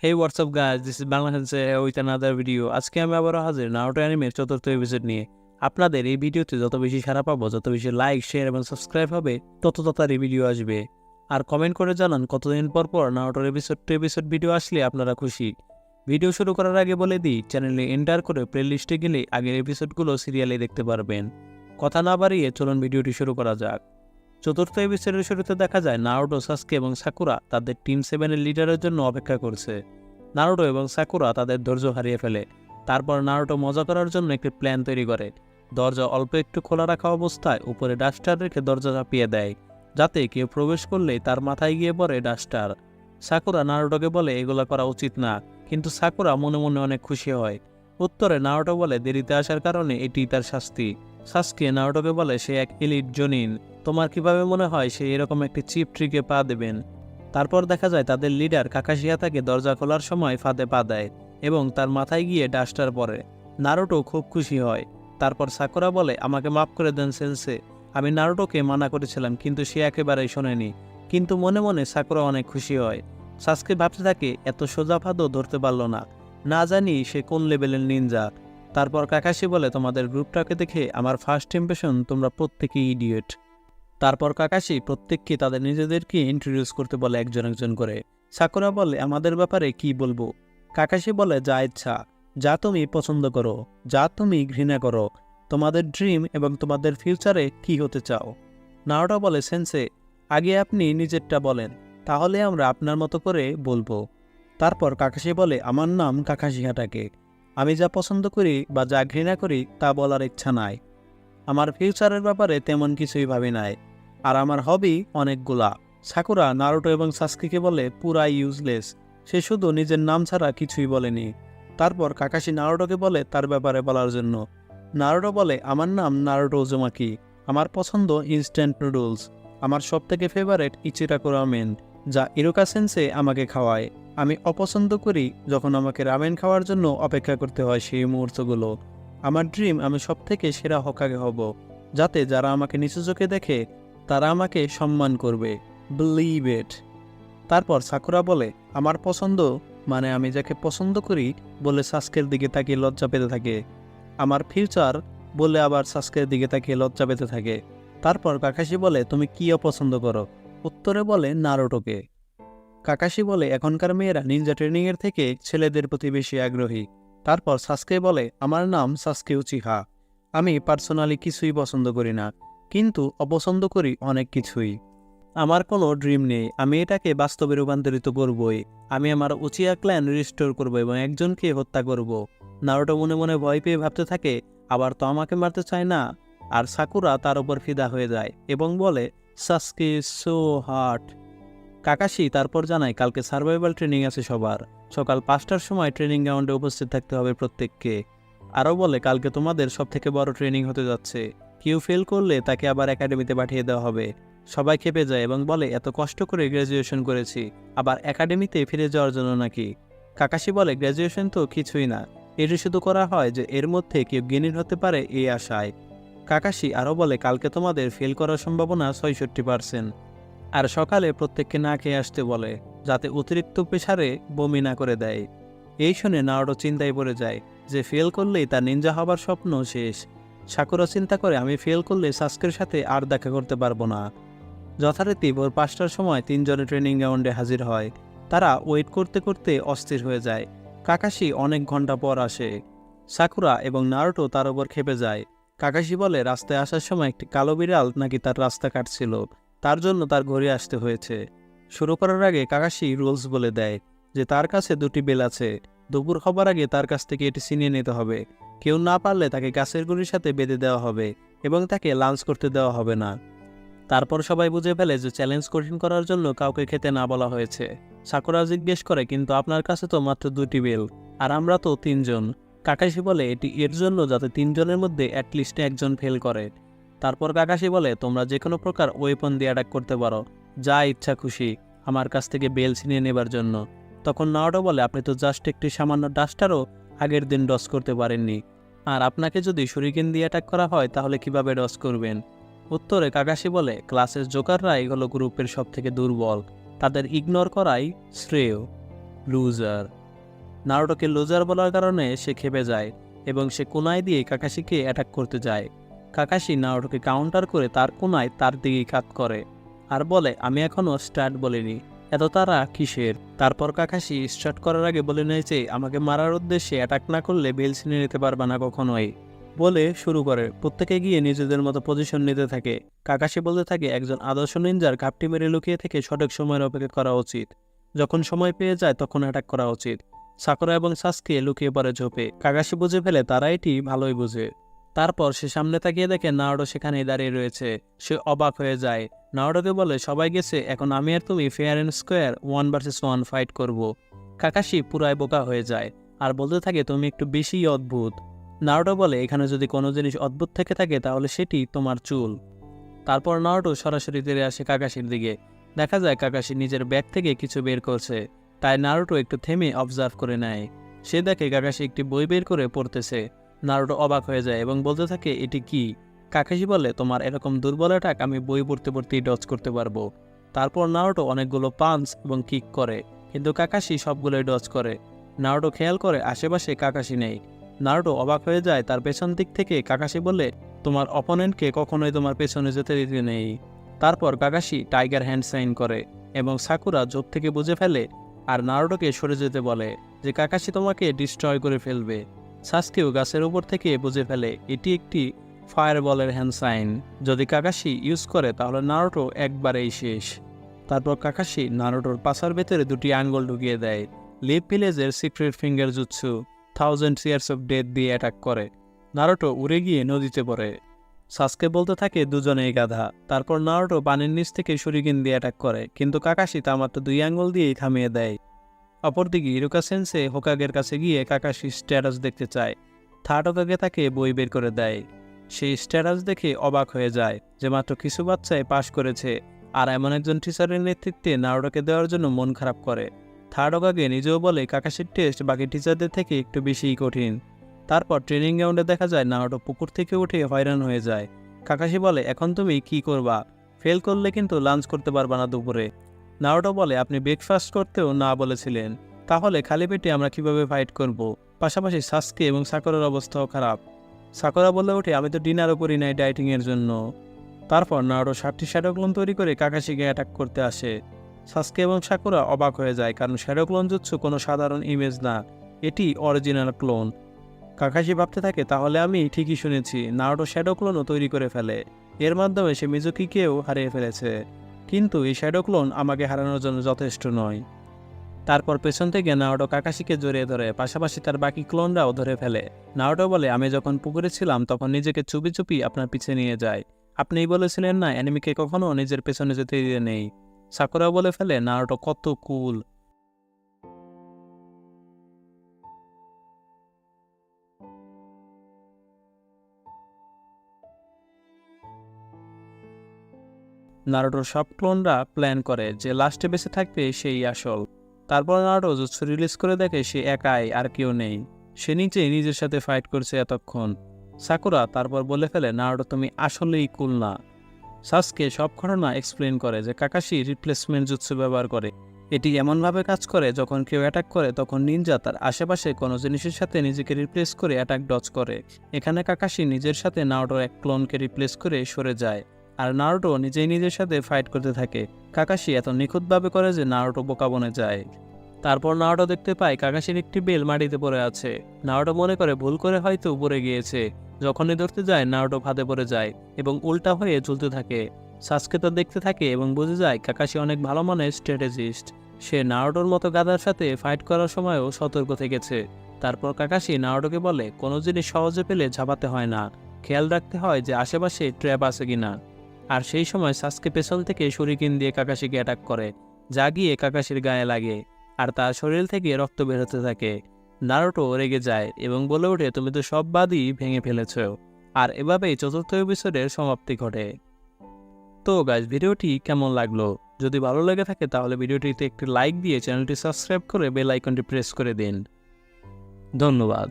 Hey, what's up guys? This is Bangla Sensei with another video. আজকে আমি আবারও হাজির নারুটো অ্যানিমের চতুর্থ এপিসোড নিয়ে। আপনাদের এই ভিডিওতে যত বেশি সাড়া পাবো, যত বেশি লাইক, শেয়ার এবং সাবস্ক্রাইব হবে, তত তাড়াতাড়ি ভিডিও আসবে। আর কমেন্ট করে জানান কতদিন পর পর নারুটোর এপিসোড টু এপিসোড ভিডিও আসলে আপনারা খুশি। ভিডিও শুরু করার আগে বলে দিই, চ্যানেলে এন্টার করে প্লেলিস্টে গেলে আগের এপিসোডগুলো সিরিয়ালে দেখতে পারবেন। কথা না বাড়িয়ে চলুন ভিডিওটি শুরু করা যাক। চতুর্থ এপিসোডের শুরুতে দেখা যায় নারুটো, সাসকে এবং সাকুরা তাদের টিম 7 এর লিডারের জন্য অপেক্ষা করছে। নারুটো এবং সাকুরা তাদের ধৈর্য হারিয়ে ফেলে। তারপর নারুটো মজা করার জন্য একটি প্ল্যান তৈরি করে। দরজা অল্প একটু খোলা রাখা অবস্থায় উপরে ডাস্টার রেখে দরজা চাপিয়ে দেয়, যাতে কেউ প্রবেশ করলেই তার মাথায় গিয়ে পড়ে ডাস্টার। সাকুরা নারুটোকে বলে এগুলো করা উচিত না, কিন্তু সাকুরা মনে মনে অনেক খুশি হয়। উত্তরে নারুটো বলে দেরিতে আসার কারণে এটি তার শাস্তি। সাসকে নারুটোকে বলে সে এক এলিট জনিন, তোমার কিভাবে মনে হয় সে এরকম একটি চিপ ট্রিকে পা দেবেন। তারপর দেখা যায় তাদের লিডার কাকাশিয়া তাকে দরজা খোলার সময় ফাঁদে পা দেয় এবং তার মাথায় গিয়ে ডাস্টার পড়ে। নারুটো খুব খুশি হয়। তারপর সাকুরা বলে আমাকে মাফ করে দেন সেন্সে, আমি নারুটোকে মানা করেছিলাম কিন্তু সে একেবারেই শোনেনি। কিন্তু মনে মনে সাকুরা অনেক খুশি হয়। সাসকে ভাবতে থাকে এত সোজা ফাঁদও ধরতে পারল না, না জানি সে কোন লেভেলের নিনজা। তারপর কাকাশি বলে তোমাদের গ্রুপটাকে দেখে আমার ফার্স্ট ইমপ্রেশন তোমরা প্রত্যেকেই ইডিয়েট। তারপর কাকাশি প্রত্যেককে তাদের নিজেদেরকে ইন্ট্রোডিউস করতে বলে একজন একজন করে। সাকুরা বলে আমাদের ব্যাপারে কি বলবো। কাকাশি বলে যা ইচ্ছা, যা তুমি পছন্দ করো, যা তুমি ঘৃণা করো, তোমাদের ড্রিম এবং তোমাদের ফিউচারে কি হতে চাও। নারুটো বলে সেন্সে, আগে আপনি নিজেরটা বলেন, তাহলে আমরা আপনার মতো করে বলবো। তারপর কাকাশি বলে আমার নাম কাকাশি হাটাকে, আমি যা পছন্দ করি বা যা ঘৃণা করি তা বলার ইচ্ছা নাই। আমার ফিউচারের ব্যাপারে তেমন কিছুই ভাবি নাই, আর আমার হবি অনেকগুলা। সাকুরা নারুটো এবং সাসকিকে বলে পুরাই ইউজলেস, সে শুধু নিজের নাম ছাড়া কিছুই বলেনি। তারপর কাকাশি নারুটোকে বলে তার ব্যাপারে বলার জন্য। নারুটো বলে আমার নাম নারুটো উজুমাকি, আমার পছন্দ ইনস্ট্যান্ট নুডলস, আমার সবথেকে ফেভারেট ইচিরাকো রামেন, যা ইরোকা সেন্সে আমাকে খাওয়ায়। আমি অপছন্দ করি যখন আমাকে রামেন খাওয়ার জন্য অপেক্ষা করতে হয় সেই মুহূর্তগুলো। আমার ড্রিম আমি সবথেকে সেরা হকাগে হব, যাতে যারা আমাকে নিচু চোখে দেখে তারা আমাকে সম্মান করবে। Believe it. তারপর সাকুরা বলে আমার পছন্দ মানে আমি যাকে পছন্দ করি বলে সাসকের দিকে তাকিয়ে লজ্জা পেতে থাকে। আমার ফিউচার বলে আবার সাসকের দিকে তাকিয়ে লজ্জা পেতে থাকে। তারপর কাকাশি বলে তুমি কি অপছন্দ করো। উত্তরে বলে নারুটোকে। কাকাশি বলে এখনকার মেয়েরা নিনজা ট্রেনিংয়ের থেকে ছেলেদের প্রতি বেশি আগ্রহী। তারপর সাসকে বলে আমার নাম সাসকে উচিহা, আমি পার্সোনালি কিছুই পছন্দ করি না, কিন্তু অপছন্দ করি অনেক কিছুই। আমার কোনো ড্রিম নেই, আমি এটাকে বাস্তবে রূপান্তরিত করবই। আমি আমার উচিয়া ক্ল্যান রিস্টোর করব এবং একজনকে হত্যা করব। নারুটো মনে মনে ভয় পেয়ে ভাবতে থাকে আবার তো আমাকে মারতে চায় না। আর সাকুরা তার উপর ফিদা হয়ে যায় এবং বলে সাসকে সো হার্ট। কাকাশি তারপর জানায় কালকে সার্ভাইভাল ট্রেনিং আছে সবার, সকাল 5টার সময় ট্রেনিং গ্রাউন্ডে উপস্থিত থাকতে হবে প্রত্যেককে। আরও বলে কালকে তোমাদের সবথেকে বড় ট্রেনিং হতে যাচ্ছে, কেউ ফেল করলে তাকে আবার একাডেমিতে পাঠিয়ে দেওয়া হবে। সবাই খেপে যায় এবং বলে এত কষ্ট করে গ্র্যাজুয়েশন করেছি, আবার একাডেমিতে ফিরে যাওয়ার জন্য নাকি। কাকাশি বলে গ্র্যাজুয়েশন তো কিছুই না, এটি শুধু করা হয় যে এর মধ্যে কেউ জ্ঞানী হতে পারে এই আশায়। কাকাশি আরও বলে কালকে তোমাদের ফেল করার সম্ভাবনা 66%। আর সকালে প্রত্যেককে না খেয়ে আসতে বলে, যাতে অতিরিক্ত প্রেসারে বমি না করে দেয়। এই শুনে নারুটো চিন্তায় পড়ে যায় যে ফেল করলেই তার নিনজা হবার স্বপ্ন শেষ। সাকুরা চিন্তা করে আমি ফেল করলে সাসকের সাথে আর দেখা করতে পারবো না। যথারীতি ভোর 5টার সময় তিনজনে ট্রেনিং গ্রাউন্ডে হাজির হয়। তারা ওয়েট করতে করতে অস্থির হয়ে যায়। কাকাশি অনেক ঘন্টা পর আসে। সাকুরা এবং নারুটো তার উপর খেপে যায়। কাকাশি বলে রাস্তায় আসার সময় একটি কালো বিড়াল নাকি তার রাস্তা কাটছিল, তার জন্য তার ঘরে আসতে হয়েছে। শুরু করার আগে কাকাশি রুলস বলে দেয় যে তার কাছে 2টি বেল আছে, দুপুর হবার আগে তার কাছ থেকে এটি ছিনিয়ে নিতে হবে। কেউ না পারলে তাকে গাছের গুঁড়ির সাথে বেঁধে দেওয়া হবে এবং তাকে লাঞ্চ করতে দেওয়া হবে না। তারপর সবাই বুঝে ফেলে যে চ্যালেঞ্জ কঠিন করার জন্য কাউকে খেতে না বলা হয়েছে। সাকুরা জিজ্ঞেস করে কিন্তু আপনার কাছে তো মাত্র 2টি বেল, আর আমরা তো 3জন। কাকাশি বলে এটি এর জন্য যাতে 3জনের মধ্যে অ্যাটলিস্ট একজন ফেল করে। তারপর কাকাশি বলে তোমরা যে কোনো প্রকার ওয়েপন দিয়ে অ্যাটাক করতে পারো, যা ইচ্ছা খুশি, আমার কাছ থেকে বেল ছিনিয়ে নেবার জন্য। তখন নারুটো বলে আপনি তো জাস্ট একটি সামান্য ডাস্টারও আগের দিন ডস করতে পারেননি, আর আপনাকে যদি শুরিকেন দিয়ে অ্যাটাক করা হয় তাহলে কিভাবে ডস করবেন। উত্তরে কাকাশি বলে ক্লাসের জোকাররাই হলো গ্রুপের সব থেকে দুর্বল, তাদের ইগনোর করাই শ্রেয়। লুজার। নারুটোকে লুজার বলার কারণে সে খেপে যায় এবং সে কোনায় দিয়ে কাকাশিকে অ্যাটাক করতে যায়। কাকাশি নারুটোকে কাউন্টার করে তার কোনায় তার দিকেই কাত করে আর বলে, আমি এখনও স্টার্ট বলিনি, এত তারা কিসের? তারপর কাকাশি স্টার্ট করার আগে বলে নিয়েছে, আমাকে মারার উদ্দেশ্যে অ্যাটাক না করলে বেল ছিনে নিতে পারবা না কখনোই। বলে শুরু করে, প্রত্যেকে গিয়ে নিজেদের মতো পজিশন নিতে থাকে। কাকাশি বলতে থাকে, একজন আদর্শ নিনজার ঘাপটি মেরে লুকিয়ে থেকে সঠিক সময়ের অপেক্ষা করা উচিত, যখন সময় পেয়ে যায় তখন অ্যাটাক করা উচিত। সাকুরা এবং সাসকে লুকিয়ে পড়ে ঝোপে। কাকাশি বুঝে ফেলে তারা এটি ভালোই বুঝে। তারপর সে সামনে তাকিয়ে দেখে নারুটো সেখানেই দাঁড়িয়ে রয়েছে। সে অবাক হয়ে যায়। নারুটোকে বলে, সবাই গেছে, এখন আমি আর তুমি fair and square 1 versus 1 fight করব। কাকাশি পুরাই বোকা হয়ে যায় আর বলতে থাকে, তুমি একটু বেশিই অদ্ভুত। নারুটো বলে, এখানে যদি কোনো জিনিস অদ্ভুত থেকে থাকে তাহলে সেটি তোমার চুল। তারপর নারুটো সরাসরি তেড়ে আসে কাকাশির দিকে। দেখা যায় কাকাশি নিজের ব্যাগ থেকে কিছু বের করছে, তাই নারুটো একটু থেমে অবজার্ভ করে নেয়। সে দেখে কাকাশি একটি বই বের করে পড়তেছে। নারুটো অবাক হয়ে যায় এবং বলতে থাকে, এটি কি? কাকাশি বলে, তোমার এরকম দুর্বল অ্যাটাক আমি বই পড়তে পড়তেই ডজ করতে পারবো। তারপর নারুটো অনেকগুলো পাঞ্চ এবং কিক করে, কিন্তু কাকাশি সবগুলোই ডজ করে। নারুটো খেয়াল করে আশেপাশে কাকাশি নেই। নারুটো অবাক হয়ে যায়। তার পেছন দিক থেকে কাকাশি বলে, তোমার অপোনেন্টকে কখনোই তোমার পেছনে যেতে দিতে নেই। তারপর কাকাশি টাইগার হ্যান্ড সাইন করে এবং সাকুরা জোর থেকে বুঝে ফেলে আর নারুটোকে সরে যেতে বলে যে কাকাশি তোমাকে ডিস্ট্রয় করে ফেলবে। সাসকেও গাছের উপর থেকে বুঝে ফেলে এটি একটি ফায়ারবলের হ্যান্ড সাইন। যদি কাকাশি ইউজ করে তাহলে নারুটো একবারেই শেষ। তারপর কাকাশি নারুটোর পাছার ভেতরে দুটি আঙ্গুল ঢুকিয়ে দেয়। লিপ ভিলেজের secret finger jutsu 1000 years of death দিয়ে অ্যাটাক করে। নারুটো উড়ে গিয়ে নদীতে পড়ে। সাসকে বলতে থাকে, দুজনেই গাধা। তারপর নারুটো পানির নিচ থেকে শরিকেন দিয়ে অ্যাটাক করে, কিন্তু কাকাশি তা মাত্র 2 আঙ্গুল দিয়েই থামিয়ে দেয়। অপরদিকে ইরুকা সেন্সে হোকাগের কাছে গিয়ে কাকাশি স্ট্যাটাস দেখতে চায়। থার্ড হোকাগে তাকে বই বের করে দেয়। সেই স্ট্যাটাস দেখে অবাক হয়ে যায় যে মাত্র কিছু বাচ্চায় পাশ করেছে, আর এমন একজন টিচারের নেতৃত্বে নারুটোকে দেওয়ার জন্য মন খারাপ করে। থার্ড হোকাগে নিজেও বলে কাকাশির টেস্ট বাকি টিচারদের থেকে একটু বেশিই কঠিন। তারপর ট্রেনিং গ্রাউন্ডে দেখা যায় নারুটো পুকুর থেকে উঠে হয়রান হয়ে যায়। কাকাশি বলে, এখন তুমি কি করবা? ফেল করলে কিন্তু লাঞ্চ করতে পারবা না দুপুরে। নারুটো বলে, আপনি ব্রেকফাস্ট করতেও না বলেছিলেন, তাহলে খালি পেটে আমরা কিভাবে ফাইট করব? পাশাপাশি সাসকে এবং সাকুরার অবস্থাও খারাপ। সাকুরা বলে ওঠে, আমি তো ডিনারও করি নাই ডায়েটিং এর জন্য। তারপর নারুটো 7টি শ্যাডো ক্লোন তৈরি করে কাকাশিকে অ্যাটাক করতে আসে। সাসকে এবং সাকুরা অবাক হয়ে যায়, কারণ শ্যাডো ক্লোন জুৎসু কোনো সাধারণ ইমেজ না, এটি অরিজিনাল ক্লোন। কাকাশি ভাবতে থাকে, তাহলে আমি ঠিকই শুনেছি, নারুটো শ্যাডো ক্লোনও তৈরি করে ফেলে। এর মাধ্যমে সে মিজুকিকেও হারিয়ে ফেলেছে, কিন্তু এই শ্যাডো ক্লোন আমাকে হারানোর জন্য যথেষ্ট নয়। তারপর পেছন থেকে নারুটো কাকাশিকে জড়িয়ে ধরে, পাশাপাশি তার বাকি ক্লোনরাও ধরে ফেলে। নারুটো বলে, আমি যখন পুকুরে ছিলাম তখন নিজেকে চুপি চুপি আপনার পিছে নিয়ে যায়। আপনিই বলেছিলেন না অ্যানিমিকে কখনো নিজের পেছনে যেতে দিতে নেই। সাকুরাও বলে ফেলে, নারুটো কত কুল। নারুটোর সব ক্লোনরা প্ল্যান করে যে লাস্টে বেঁচে থাকবে সেই আসল। তারপর নারুটো জুৎসু রিলিজ করে দেখে সে একাই, আর কেউ নেই। সে নিজেই নিজের সাথে ফাইট করছে এতক্ষণ। সাকুরা তারপর বলে ফেলে, নারুটো তুমি আসলেই কুল না। সাসকে সব ঘটনা এক্সপ্লেন করে যে কাকাশি রিপ্লেসমেন্ট জুৎসু ব্যবহার করে। এটি এমনভাবে কাজ করে, যখন কেউ অ্যাটাক করে তখন নিনজা তার আশেপাশে কোনো জিনিসের সাথে নিজেকে রিপ্লেস করে অ্যাটাক ডজ করে। এখানে কাকাশি নিজের সাথে নারুটোর এক ক্লোনকে রিপ্লেস করে সরে যায়, আর নারুটো নিজেই নিজের সাথে ফাইট করতে থাকে। কাকাশি এত নিখুঁতভাবে করে যে নারুটো বোকা বনে যায়। তারপর নারুটো দেখতে পায় কাকাশির একটি বেল মাটিতে পড়ে আছে। নারুটো মনে করে ভুল করে হয়তো পড়ে গিয়েছে। যখনই ধরতে যায় নারুটো ফাঁদে পড়ে যায় এবং উল্টা হয়ে ঝুলতে থাকে। সাসকে তো দেখতে থাকে এবং বুঝে যায় কাকাশি অনেক ভালো মানের স্ট্র্যাটেজিস্ট। সে নারুটোর মতো গাধার সাথে ফাইট করার সময়ও সতর্ক থেকেছে। তারপর কাকাশি নারুটোকে বলে, কোনো জিনিস সহজে পেলে ঝাঁপাতে হয় না, খেয়াল রাখতে হয় যে আশেপাশে ট্র্যাপ আছে কিনা। আর সেই সময় সাসকে পেছন থেকে শরিকেন দিয়ে কাকাশিকে অ্যাটাক করে, যা গিয়ে কাকাশির গায়ে লাগে আর তার শরীর থেকে রক্ত বের হতে থাকে। নারুটো রেগে যায় এবং বলে ওঠে, তুমি তো সব বাদই ভেঙে ফেলেছ। আর এভাবেই 4র্থ এপিসোডের সমাপ্তি ঘটে। তো গাইস, ভিডিওটি কেমন লাগলো? যদি ভালো লেগে থাকে তাহলে ভিডিওটিতে একটি লাইক দিয়ে চ্যানেলটি সাবস্ক্রাইব করে বেল আইকনটি প্রেস করে দিন। ধন্যবাদ।